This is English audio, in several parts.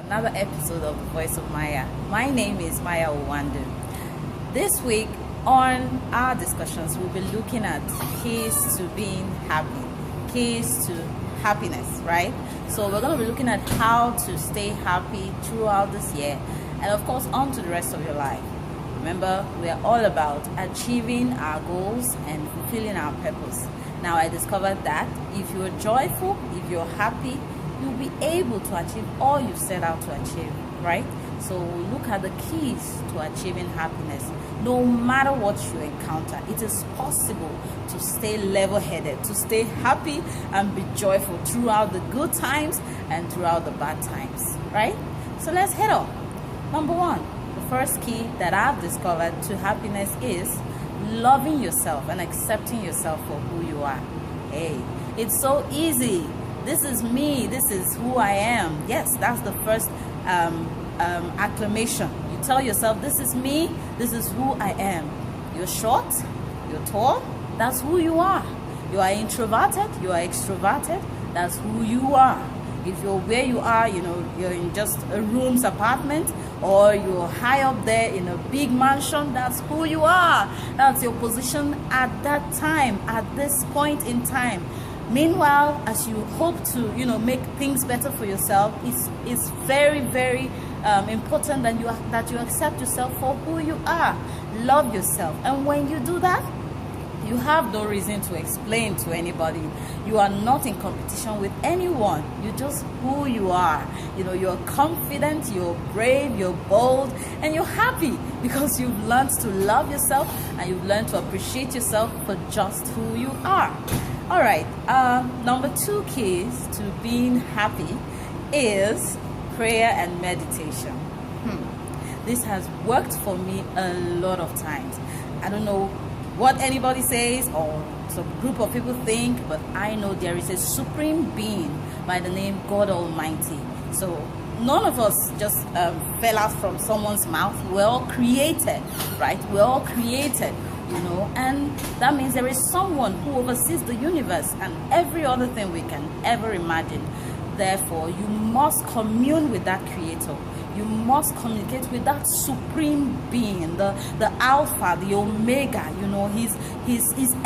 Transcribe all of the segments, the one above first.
Another episode of The Voice of Maya. My name is Maya Owandu. This week on our discussions, we'll be looking at keys to being happy, keys to happiness, right? So we're going to be looking at how to stay happy throughout this year and of course on to the rest of your life. Remember, we are all about achieving our goals and fulfilling our purpose. Now, I discovered that if you're joyful, if you're happy, you'll be able to achieve all you set out to achieve, right? So look at the keys to achieving happiness. No matter what you encounter, it is possible to stay level-headed, to stay happy and be joyful throughout the good times and throughout the bad times, right? So let's head on. Number one, the first key that I've discovered to happiness is loving yourself and accepting yourself for who you are. Hey, it's so easy. This is me. This is who I am. Yes, that's the first acclamation. You tell yourself, this is me. This is who I am. You're short. You're tall. That's who you are. You are introverted. You are extroverted. That's who you are. If you're where you are, you're in just a room's apartment, or you're high up there in a big mansion, that's who you are. That's your position at that time, at this point in time. Meanwhile, as you hope to, make things better for yourself, it's very, very important that you accept yourself for who you are. Love yourself. And when you do that, you have no reason to explain to anybody. You are not in competition with anyone. You're just who you are. You're confident, you're brave, you're bold, and you're happy because you've learned to love yourself and you've learned to appreciate yourself for just who you are. All right, number two keys to being happy is prayer and meditation. This has worked for me a lot of times. I don't know what anybody says or some group of people think, but I know there is a supreme being by the name God Almighty. So none of us just fell out from someone's mouth. We're all created, right? We're all created, and that means there is someone who oversees the universe and every other thing we can ever imagine. Therefore, you must commune with that creator. You must communicate with that supreme being, the Alpha, the Omega. He's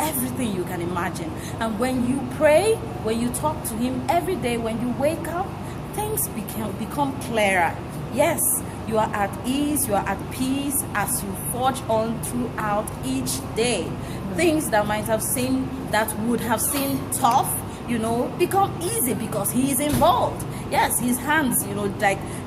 everything you can imagine. And when you pray, when you talk to him every day, when you wake up, things become clearer. Yes, you are at ease, you are at peace as you forge on throughout each day. Things that would have seemed tough, become easy because he is involved. Yes, his hands,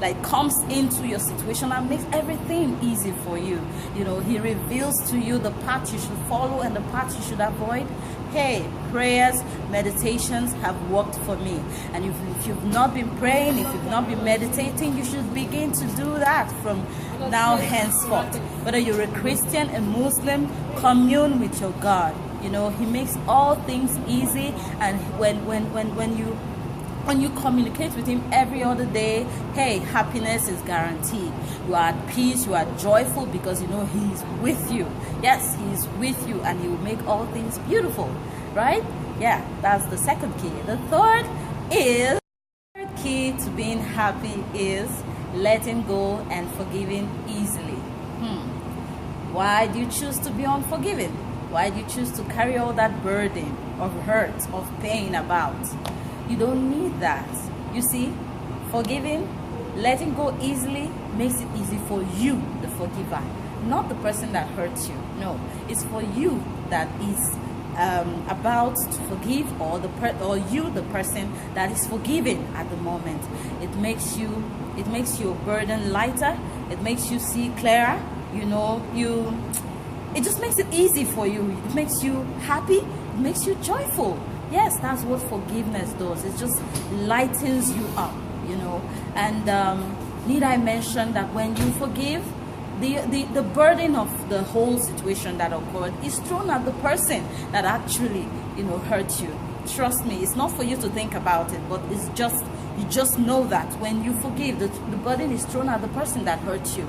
like comes into your situation and makes everything easy for you. He reveals to you the path you should follow and the path you should avoid. Hey, prayers, meditations have worked for me. And if you've not been praying, if you've not been meditating, you should begin to do that from now henceforth. Whether you're a Christian, a Muslim, commune with your God. He makes all things easy, and when you communicate with him every other day, hey, happiness is guaranteed. You are at peace, you are joyful because he's with you. Yes, he's with you and he will make all things beautiful, right? Yeah, that's the second key. The third key to being happy is letting go and forgiving easily. Why do you choose to be unforgiving? Why do you choose to carry all that burden of hurt, of pain about? You don't need that. You see, forgiving, letting go easily makes it easy for you, the forgiver, not the person that hurts you. No, it's for you that is about to forgive, or you, the person that is forgiving at the moment. It makes your burden lighter. It makes you see clearer. It just makes it easy for you. It makes you happy. It makes you joyful. Yes, that's what forgiveness does. It just lightens you up, And need I mention that when you forgive, the burden of the whole situation that occurred is thrown at the person that actually, hurt you. Trust me, it's not for you to think about it, but you just know that when you forgive, the burden is thrown at the person that hurt you.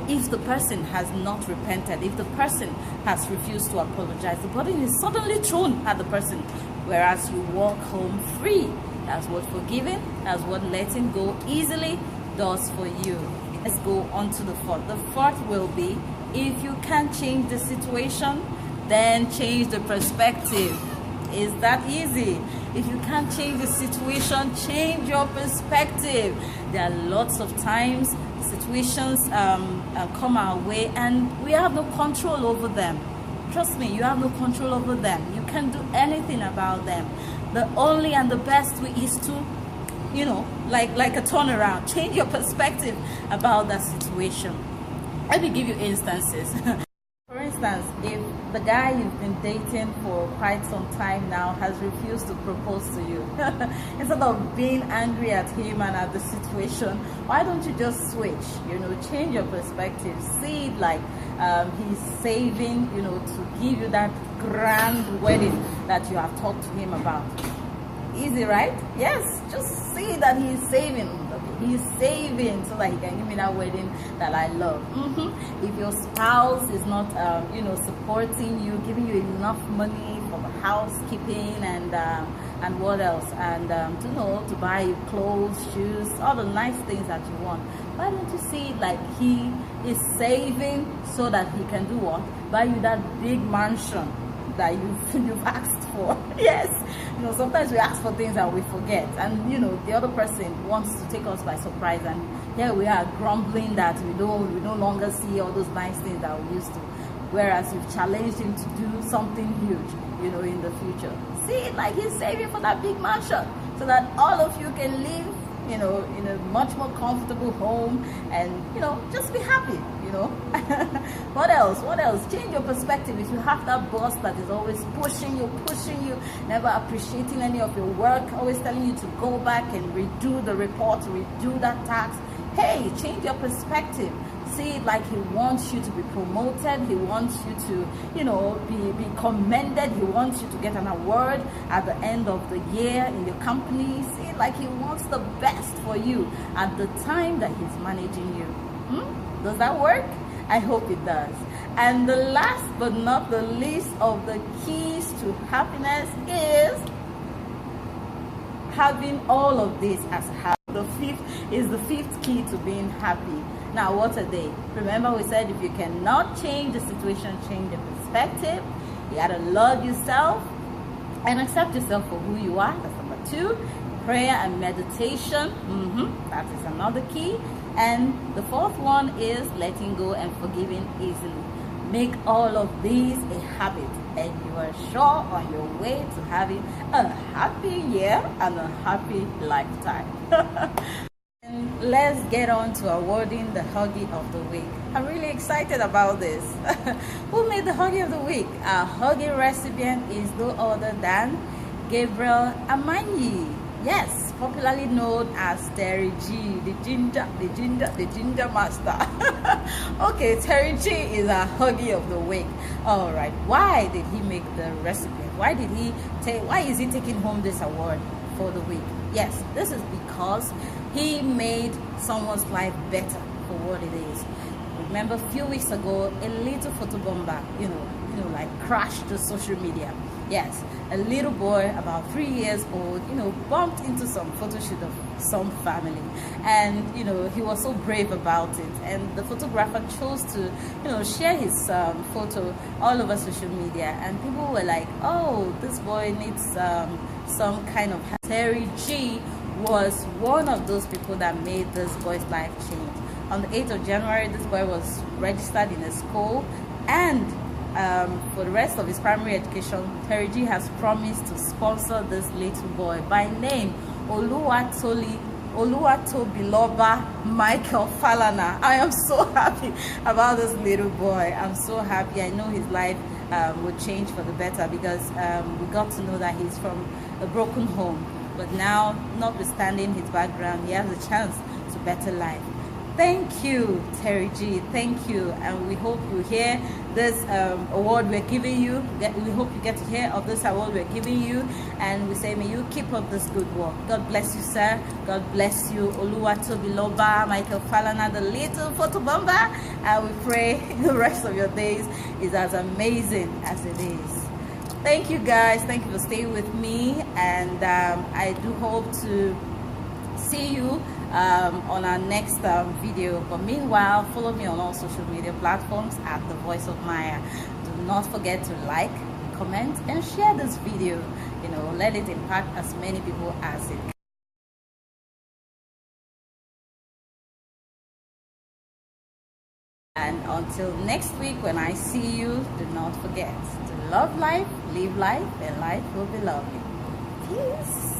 If the person has not repented, if the person has refused to apologize, the burden is suddenly thrown at the person, whereas you walk home free. That's what forgiving, that's what letting go easily does for you. Let's go on to the fourth. The fourth will be, if you can't change the situation, then change the perspective. Is that easy? If you can't change the situation, change your perspective. There are lots of times situations come our way and we have no control over them. Trust me, you have no control over them. You can't do anything about them. The only and the best way is to, like a turnaround, change your perspective about that situation. Let me give you instances. For instance, if the guy you've been dating for quite some time now has refused to propose to you, instead of being angry at him and at the situation, why don't you just switch? Change your perspective. See it like he's saving, to give you that grand wedding that you have talked to him about. Easy, right? Yes, just see that he's saving. He's saving so that he can give me that wedding that I love. If your spouse is not, supporting you, giving you enough money for the housekeeping and what else, and to buy you clothes, shoes, all the nice things that you want, why don't you see it like he is saving so that he can do what? Buy you that big mansion that you've asked for. Yes, sometimes we ask for things and we forget, and the other person wants to take us by surprise, and here we are grumbling that we no longer see all those nice things that we used to, whereas you've challenged him to do something huge, in the future. See it like he's saving for that big mansion so that all of you can live in a much more comfortable home and just be happy. What else? Change your perspective. If you have that boss that is always pushing you, never appreciating any of your work, always telling you to go back and redo the report, redo that task, hey, change your perspective. See it like he wants you to be promoted, he wants you to be commended, he wants you to get an award at the end of the year in your company. See it like he wants the best for you at the time that he's managing you. Does that work? I hope it does. And the last but not the least of the keys to happiness is having all of this as happy. The fifth key to being happy. Now, what are they? Remember, we said if you cannot change the situation, change the perspective. You gotta love yourself and accept yourself for who you are. That's number 2. Prayer and meditation. That is another key. And the fourth one is letting go and forgiving easily. Make all of these a habit, and you are sure on your way to having a happy year and a happy lifetime. And let's get on to awarding the Huggy of the Week. I'm really excited about this. Who made the Huggy of the Week? Our Huggy recipient is no other than Gabriel Amanyi. Yes, popularly known as Terry G, the ginger master. Okay, Terry G is our Huggy of the Week. All right, why did he make the recipient? Why is he taking home this award for the week? Yes, this is because he made someone's life better for what it is. Remember, a few weeks ago, a little photo bomber, like crashed the social media. Yes, a little boy about 3 years old, bumped into some photo shoot of some family, and he was so brave about it, and the photographer chose to share his photo all over social media, and people were like, oh, this boy needs some kind of help. Terry G was one of those people that made this boy's life change. On the 8th of January, this boy was registered in a school, and for the rest of his primary education, Terry G has promised to sponsor this little boy by name Oluwatobiloba Michael Falana. I am so happy about this little boy. I'm so happy. I know his life will change for the better, because we got to know that he's from a broken home. But now, notwithstanding his background, he has a chance to better life. Thank you, Terry G. Thank you. And we hope you hear this award we're giving you. We hope you get to hear of this award we're giving you. And we say, may you keep up this good work. God bless you, sir. God bless you, Oluwatobiloba Michael Falana, the little photo bomber. And we pray the rest of your days is as amazing as it is. thank you guys. Thank you for staying with me, and I do hope to see you on our next video. But meanwhile, follow me on all social media platforms at The Voice of Maya. Do not forget to like, comment, and share this video. You know, let it impact as many people as it can. And until next week when I see you, do not forget to love life, live life, and life will be lovely. Peace.